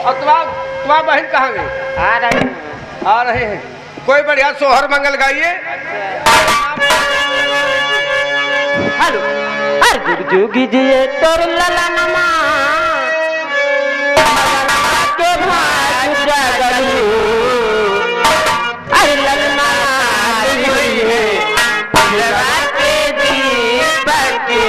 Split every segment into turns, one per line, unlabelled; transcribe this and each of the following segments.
और तुम्हारा बहन कहाँ गई? आ रहे हैं। कोई बढ़िया सोहर मंगल गाइए।
हेलो जुग जुगी जिए तोर लला नमा के भाग जगलू अरे ललना है लगा के दीप के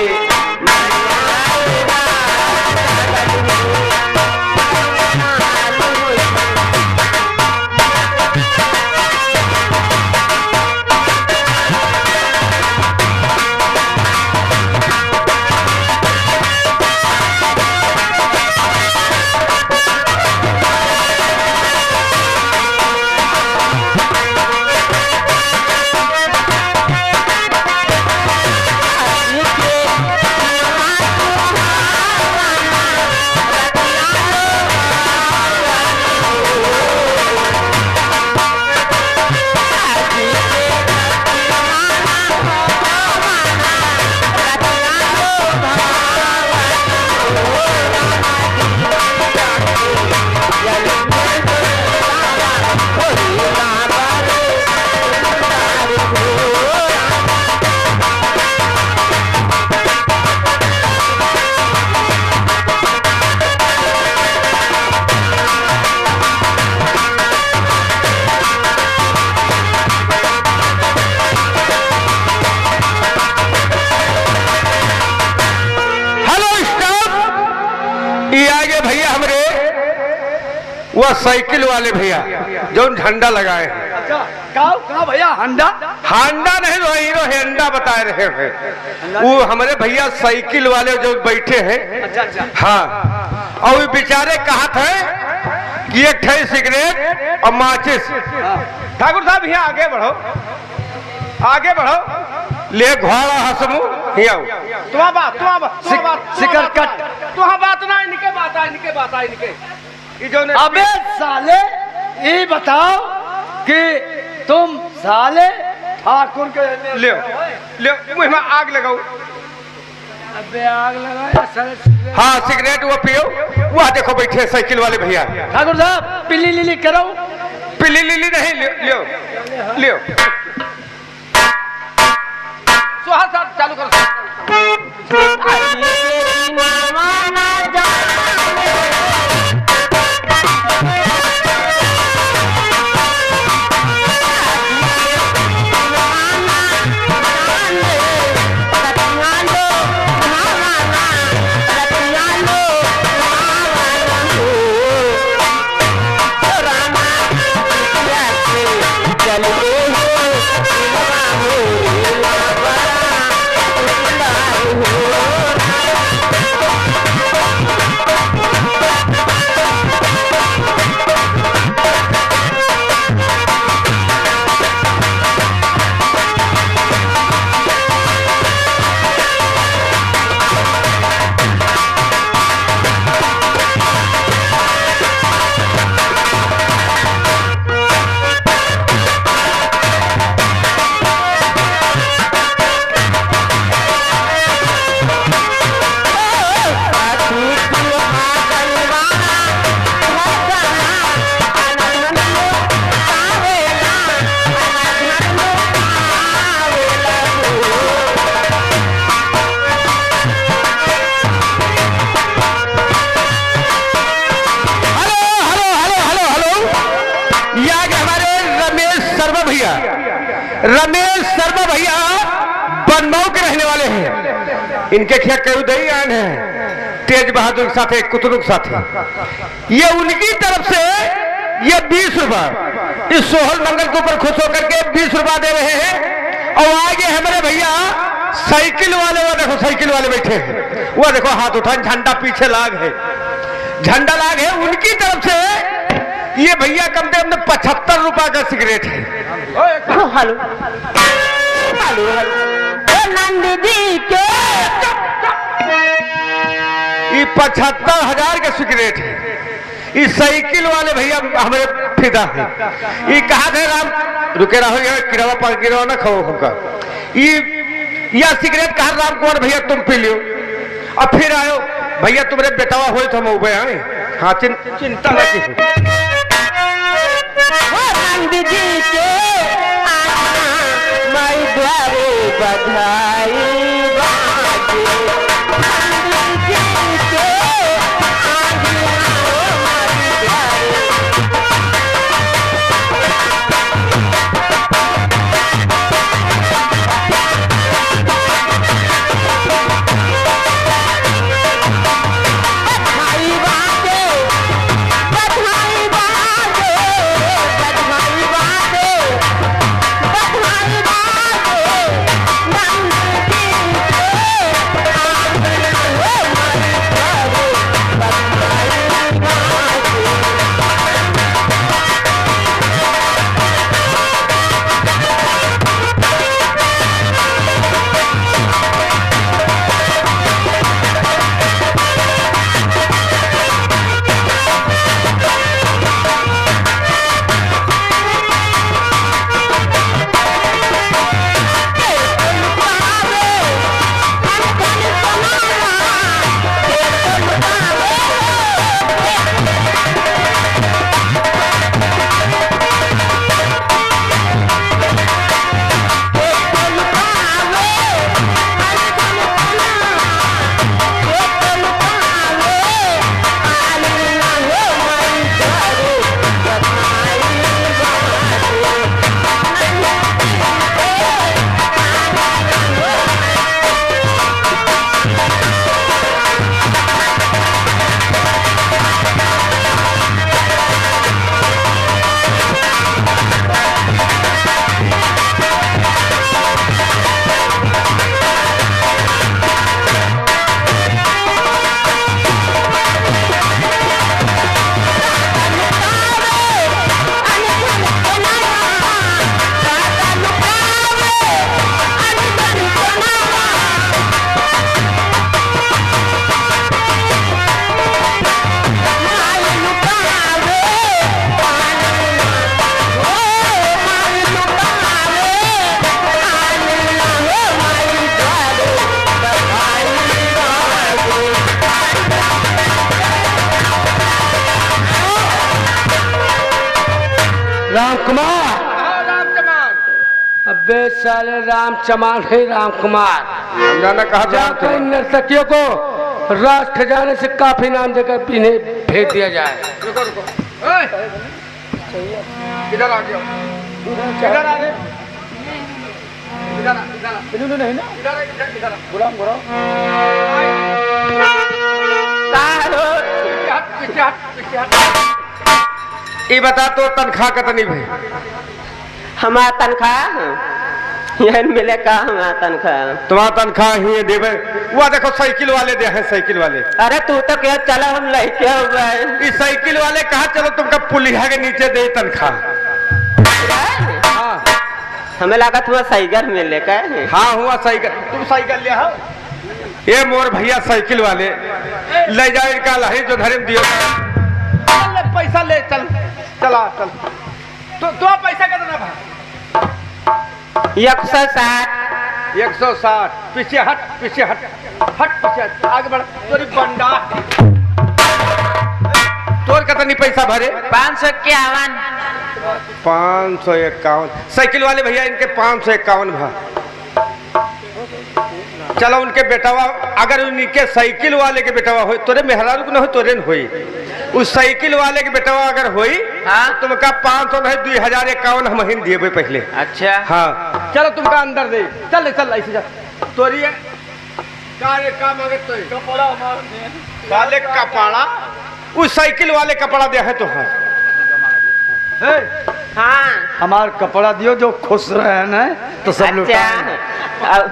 वह साइकिल वाले भैया जो झंडा लगाए हैं।
अच्छा कहा भैया हांडा
हांडा नहीं वो हीरो हेंडा बता रहे हैं। वो हमारे भैया साइकिल वाले जो बैठे हैं।
अच्छा
हाँ और बेचारे कहा थे कि एक ठे सिगरेट और माचिस। ठाकुर साहब यहाँ आगे बढ़ो आगे बढ़ो ले घोड़ा हसमू तुम्हारा बात
सिकर कट
तुम्हारा बात ना इनके बात आ इनके
अबे साले ये बताओ कि तुम साले ठाकुर के
ले मुँह में आग लगाओ।
अबे आग लगाया
हाँ सिगरेट वो पियो। वह देखो बैठे साइकिल वाले भैया।
ठाकुर साहब पिल्ली लिली करो।
पिल्ली लिली नहीं लियो लियो सुहा साहब चालू करो। रमेश शर्मा भैया बनमऊ के रहने वाले हैं। इनके क्या कई दही आन है तेज बहादुर के साथ कुतुब के साथ। ये उनकी तरफ से ये 20 रुपए इस सोहल मंगल के ऊपर खुश होकर के 20 रुपए दे रहे हैं। और आगे हमारे भैया साइकिल वाले वो देखो साइकिल वाले बैठे हैं। वो देखो हाथ उठा झंडा पीछे लाग है झंडा लाग है। उनकी तरफ से ये भैया कम से कम 75 रुपए का सिगरेट है।
हेलो हेलो नंद जी के
ये 75,000 का सिगरेट है। ये साइकिल वाले भैया हमारे फिदा है। ये कहा थे राम रुके रहो यार किरावा पर गिरावा ना खाओ हमका। ये सिगरेट कहा राम कुमार भैया तुम पी लियो। अब फिर आयो भैया तुम्हारे बेटावा हो तो हम आए हाँ चिंता न की
नंद जी के माई द्वारे बधाई बाजे नंद जी के
राम कुमार। अबे साले राम चमान है राम कुमार।
जाना कहा
जाकर नर्तकियों को राज खजाने से काफी नाम देकर इन्हें भेज दिया जाए।
रुको रुको इधर आ गया इधर आ गए इधर नहीं ना इधर बुलाओ बुलाओ ये बता तो तनख्वाह कितनी भाई?
हमारा तनख्वाह यह मिले का हमारा तनख्वाह
तुम्हारा तनख्वाह ही देवे। वो देखो साइकिल वाले दे हैं साइकिल वाले।
अरे तू तो क्या चला हम लड़के हो गए।
इस साइकिल वाले कहा चलो तुमका पुलिया के नीचे दे तनख्वाह। हाँ
हमें लगा तुम्हारा साइकिल मिले का।
हाँ हुआ साइकिल। तुम साइकिल ले आओ। ये मोर भैया साइकिल वाले ले जाए इनका लही जो धर्म दियो पैसा ले चल चला चल तो पैसा कितना भाई?
160
160। पीछे हट पीछे हट पीछे हट आगे बढ़ तोरी बंडा तोर कितनी पैसा भरे?
551
551। साइकिल वाले भैया इनके 551 भा। चलो उनके बेटावा अगर उनके साइकिल वाले के बेटावा हो तोरे मेहरारू को न हो तोरे न होई। उस साइकिल वाले के बेटावा अगर होई
हाँ?
तुमका 500 नहीं 2051 हम ही दिए पहले।
अच्छा
हाँ चलो तुमका अंदर दे चल चल ऐसे जा तोरी का मांगे तो कपड़ा वाले कपड़ा उस साइकिल वाले कपड़ा दे है तो है।
हाँ
हमार कपड़ा दियो जो खुश रहे न तो सब लुटाए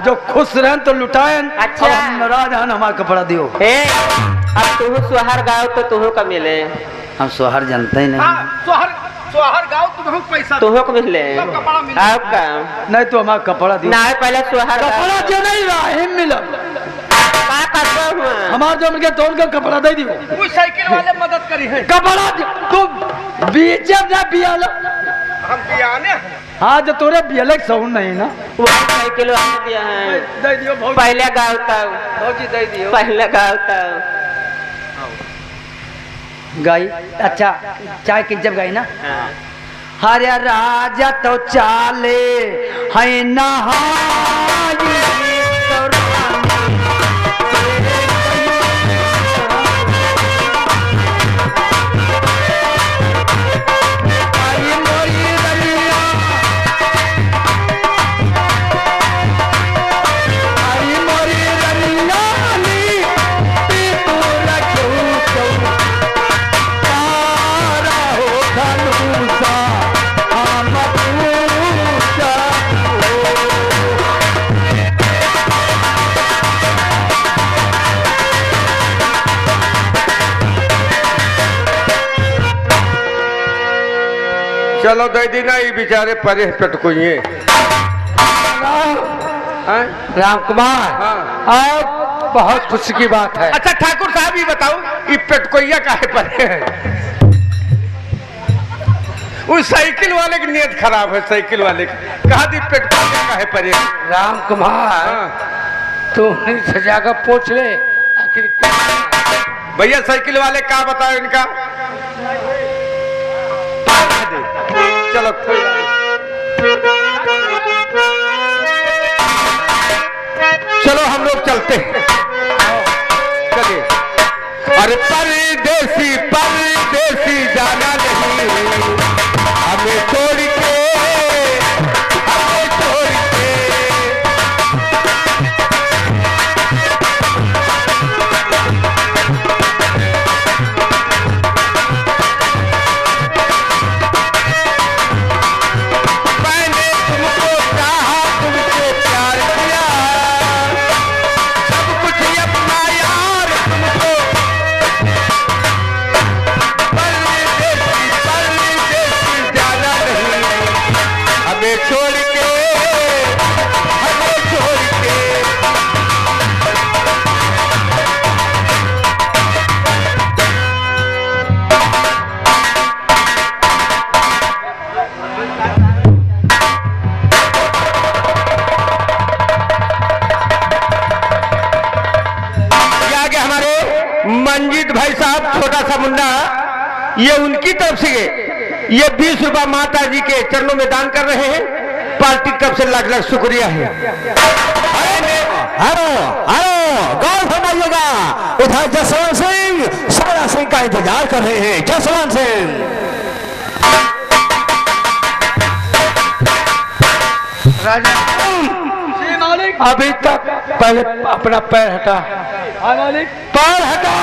जो खुश रहे तो लुटाए।
अच्छा
नाराज है हमार कपड़ा दियो।
अब तू सोहर गाँव तो तुहो का मिले।
हम सोहर जानते ही नहीं।
हाँ, सोहर गाँव तुम्हें पैसा
तुहो को मिले
कपड़ा मिले।
आपका
नहीं तो हमार कपड़ा दियो।
ना पहले सोहर
कपड़ा दियो नहीं रहा मिला हमार जो मिल तो उनका कपड़ा दे दियो।
उस साइकिल वाले मदद करी है
कपड़ा तुम बीजब ना बियालो
हम बियाने
हाँ जो तोरे बियलक साउंड नहीं ना
वो साइकिल वाले दिया है।
दे दियो बहुत
पहले गाँव तक
भौजी दे दियो।
पहले गाँव तक
गाई अच्छा चाय की जब गाई ना हरे राजा तो चाले है नहाई
चलो दे दी ना ये बेचारे परे पेटकुइए।
राम कुमार अब बहुत खुशी की बात है।
अच्छा ठाकुर साहब ये बताओ ये पेटकुइया काहे परे है? उस साइकिल वाले की नीयत खराब है, साइकिल वाले की कहा दी पेटकुइया काहे परे है?
राम कुमार तू नहीं सजा कर पूछ ले आखिर
भैया साइकिल वाले क्या बताओ इनका? चलो कोई चलो हम लोग चलते हैं। चलिए। अरे परदेसी परदेसी जाना नहीं हमें छोड़ के, हमें छोड़ के। मैंने तुमको चाहा, तुमसे प्यार किया, सब कुछ अपना यार तुमको। परदेसी परदेसी जाना नहीं हमें छोड़ के, हमें छोड़ के। ये आगे हमारे मंजीत भाई साहब छोटा सा मुन्ना, ये उनकी तरफ से ये 20 रुपया माता जी के चरणों में दान कर रहे हैं। पार्टी की तरफ से लाख लाख शुक्रिया है।
हेलो हेलो गौर फरमाइएगा, उधर जसवंत सिंह सारा सिंह का इंतजार कर रहे हैं। जसवंत सिंह
राजा जी मालिक
अभी तक पहले अपना पैर हटा,
मालिक
पैर हटा।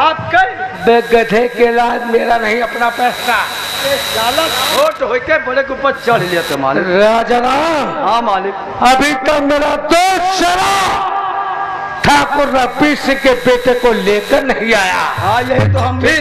आप कई
बे गधे के लाद मेरा नहीं अपना पैर हटा।
लाला छोट होके बड़े के ऊपर चढ़ लिया तो मालिक।
राजा राम
हाँ मालिक
अभी तक मेरा दोस्त शरा ठाकुर रफी सिंह के बेटे को लेकर नहीं आया।
हाँ यही तो हम भी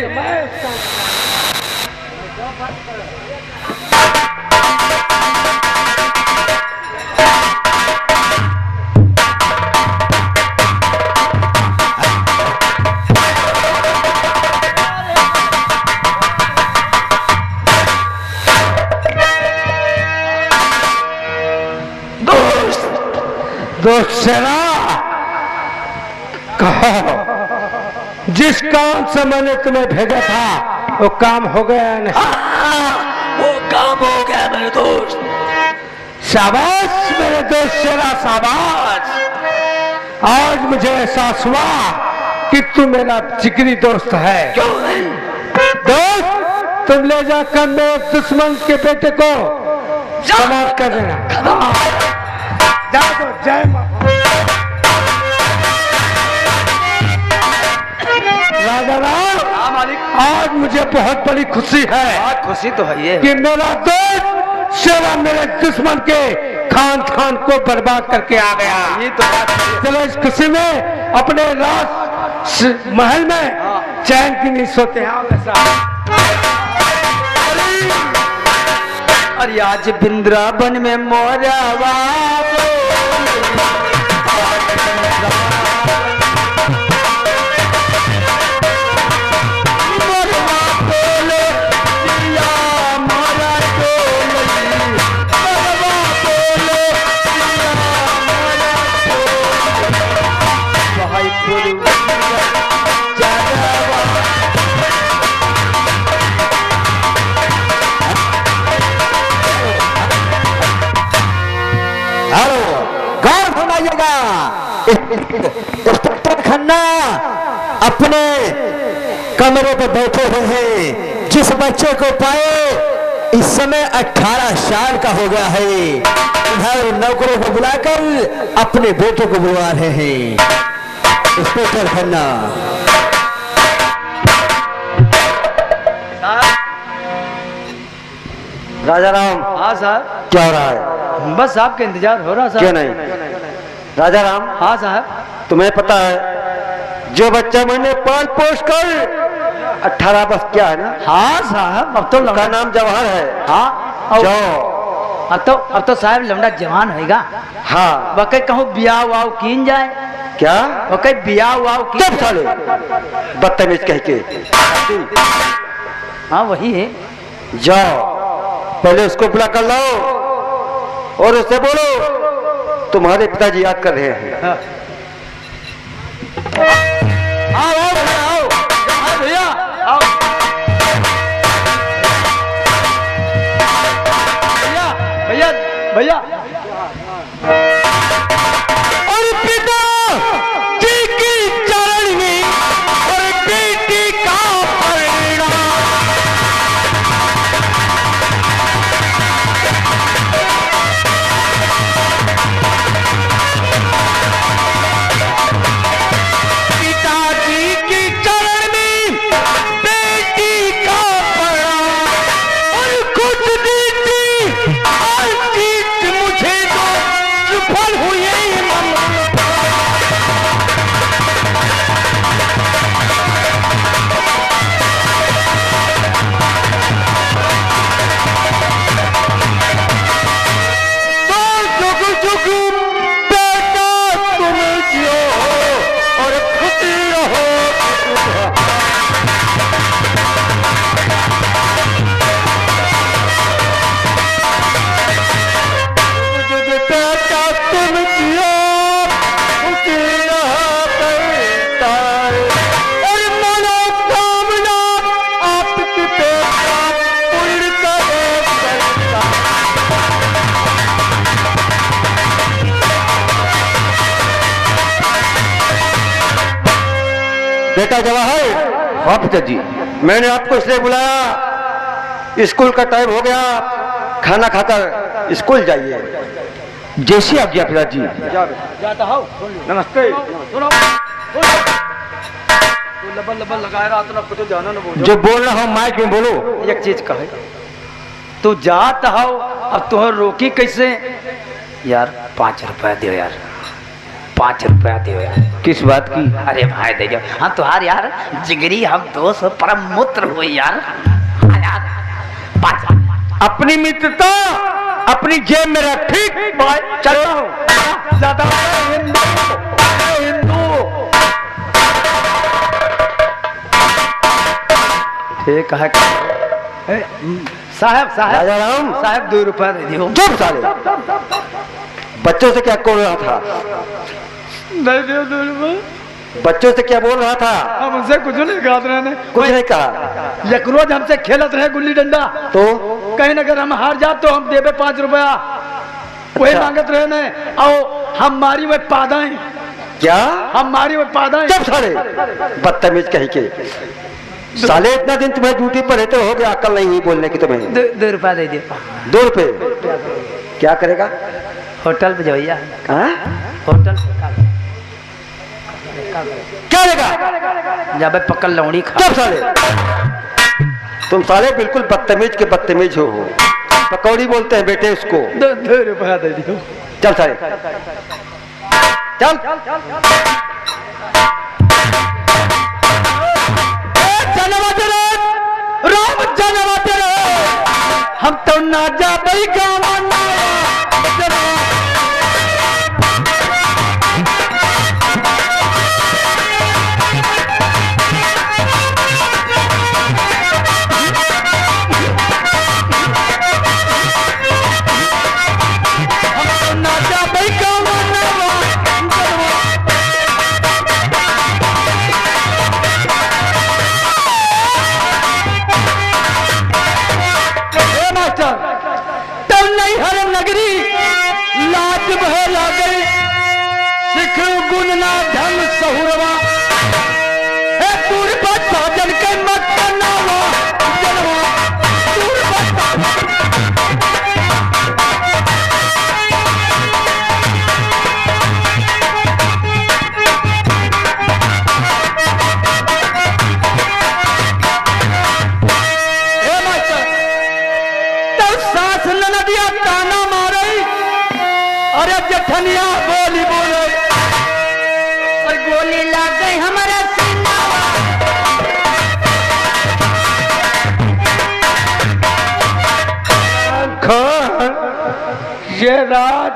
दोस्त शरा कहो, जिस काम से मैंने तुम्हें भेजा था वो काम हो गया नहीं? वो काम हो गया मेरे दोस्त। शाबाश मेरे दोस्त शरा शाबाश। आज मुझे एहसास हुआ कि तू मेरा जिगरी दोस्त है। क्यों नहीं दोस्त, तुम ले जाकर मेरे दुश्मन के बेटे को समाप्त कर देना। जा दो, जय मां। राजा राम
हाँ मालिक
आज मुझे बहुत बड़ी खुशी है
बहुत खुशी तो है ये
कि मेरा दोस्त शेरा मेरे दुश्मन के खान खान को बर्बाद करके आ गया।
ये तो बात है।
चलो इस खुशी में अपने राज महल में चैन की नहीं सोते हैं। वैसा
अरे आज वृंदावन में मोरावा
इंस्पेक्टर खन्ना अपने कमरे पर बैठे हुए हैं। जिस बच्चे को पाए इस समय 18 साल का हो गया है, इधर नौकरों को बुलाकर अपने बेटों को बुलवा रहे हैं। इंस्पेक्टर खन्ना। राजा राम।
हाँ साहब।
क्या हो रहा है?
बस आपका इंतजार हो रहा साहब।
क्यों नहीं? राजा राम।
हाँ साहब।
तुम्हें पता है जो बच्चा मैंने पाल पोस कर 18 बस क्या है ना?
हाँ साहब। अब तो
उसका नाम जवाहर है।
हाँ
जो
अब तो साहब लौंडा जवान होएगा।
हाँ
वके कहूँ बियाह वाव कीन जाए।
क्या?
वके बियाह वाव कीन।
चुप साले बदतमीज कह के।
हाँ वही है।
जाओ पहले उसको बुला कर लाओ और उससे बोलो तुम्हारे पिताजी याद कर रहे हैं।
हाँ। आओ भैया आओ। भैया भैया
और पिता जी की चरण में और बेटी का परिणाम। पिताजी की चरण में बेटी का परिणाम और कुछ दीदी और जीत मुझे तो सफल हुए
बेटा जवाहर। हाँ पिताजी। मैंने आपको इसलिए बुलाया, स्कूल का टाइम हो गया, खाना खाकर स्कूल जाइए।
जैसी आज्ञा पिताजी।
जाता हो।
नमस्ते।
सुनो लबल लगाए रहा तो ना कुछ जाना ना बोलो।
जो बोल रहा हूँ माइक में बोलो।
एक चीज कहे तू जात हो अब तुह रोकी कैसे यार? 5 रुपया दो यार, 5 रुपया दो यार।
किस बात की?
अरे भाई दे जाओ। हम तुहार यार जिगरी हम दोस्त परम मित्र हो यार। हाँ यार 5
अपनी मित्रता अपनी जेब में रख। ठीक
भाई चलता हूँ। जाता हूँ। हिंदू ठीक है। साहब
राजा राम।
साहब 2 रुपया दे दियो।
चुप साले बच्चों से क्या बोल रहा था?
नहीं दियो 2 रुपया।
बच्चों से क्या बोल रहा था?
हम उनसे कुछ नहीं कहा रहे।
कुछ नहीं कहा।
एक रोज हमसे खेलत रहे गुल्ली डंडा,
तो
कहीं ना अगर हम हार जात तो हम देवे 5 रुपया। वही मांगत रहे ने। और हम मारी में पादाएं।
क्या?
हम मारी में पादाएं।
चुप साले बदतमीज कह के। साले इतना दिन तुम्हें ड्यूटी पर रहते हो गया, अकल नहीं हुई बोलने की तुम्हें।
2 रुपया दे दियो।
2 रुपए क्या करेगा?
होटल पे भैया।
हाँ?
होटल
क्या देगा?
जब पकड़ लौड़ी खा।
चुप साले तुम साले बिल्कुल बदतमीज के बदतमीज हो। पकौड़ी बोलते हैं बेटे उसको।
2 रुपया दे दियो।
चल साले चल।
राम जनवत हम तो ना जा भाई गावाना। तो नहीं
कनिया बोली बोले
और गोली लग गई हमारा सीनावा।
ये रात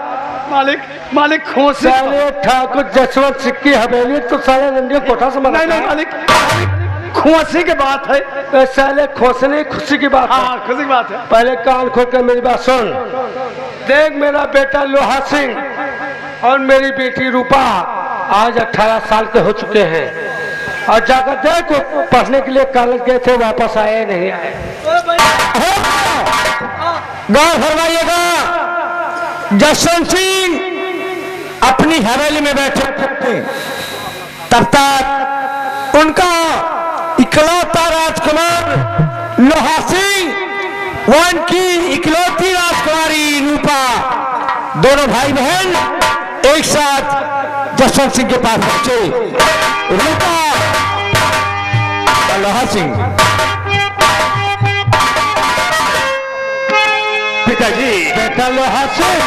मालिक मालिक खोसे
साले ठाकुर जसवंत सिंह की हवेली तो साले नंगे कोठा से मना।
नहीं नहीं मालिक खोसे की बात है।
तो साले खोसने खुशी की बात है।
हाँ खुशी की बात है।
पहले कान खोल कर मेरी बात सुन। देख मेरा बेटा लोहा सिंह और मेरी बेटी रूपा आज 18 साल के हो चुके हैं और जाकर देख वो पढ़ने के लिए कॉलेज गए थे, वापस आए नहीं आए। गौर फरमाइएगा, जसवंत सिंह अपनी हवेली में बैठे थे, तब तक उनका इकलौता राजकुमार लोहा सिंह व उनकी इकलौती राजकुमारी रूपा, दोनों भाई बहन एक साथ जसवंत सिंह के पास पहुंचे। रूपा और लोहा सिंह,
पिताजी
बेटा लोहा सिंह,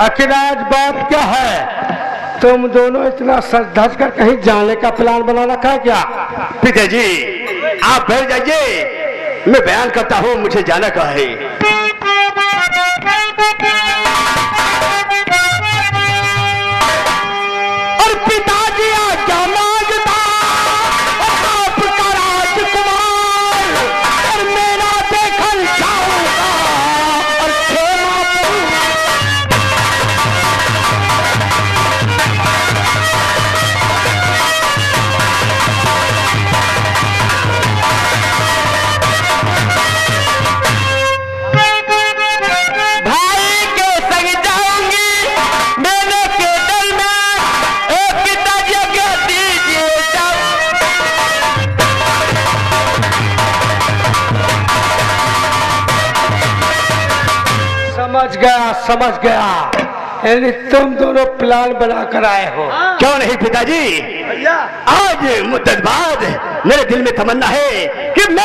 आखिर आज बात क्या है? तुम दोनों इतना सज धज कर कहीं जाने का प्लान बना रखा है क्या?
पिताजी आप बैठ जाइए, मैं बयान करता हूँ मुझे जाना कहाँ है।
और पिताजी आज्ञा मांगता आपका राजकुमार और मेरा देखल जाऊंगा और खेमा भाई के संग जाऊंगी मैंने के दल में एक पिताजी के दीजिए समझ गया यानी तुम दोनों प्लान बना कर आए हो।
क्यों नहीं पिताजी, आज मुद्दत बाद मेरे दिल में तमन्ना है कि मैं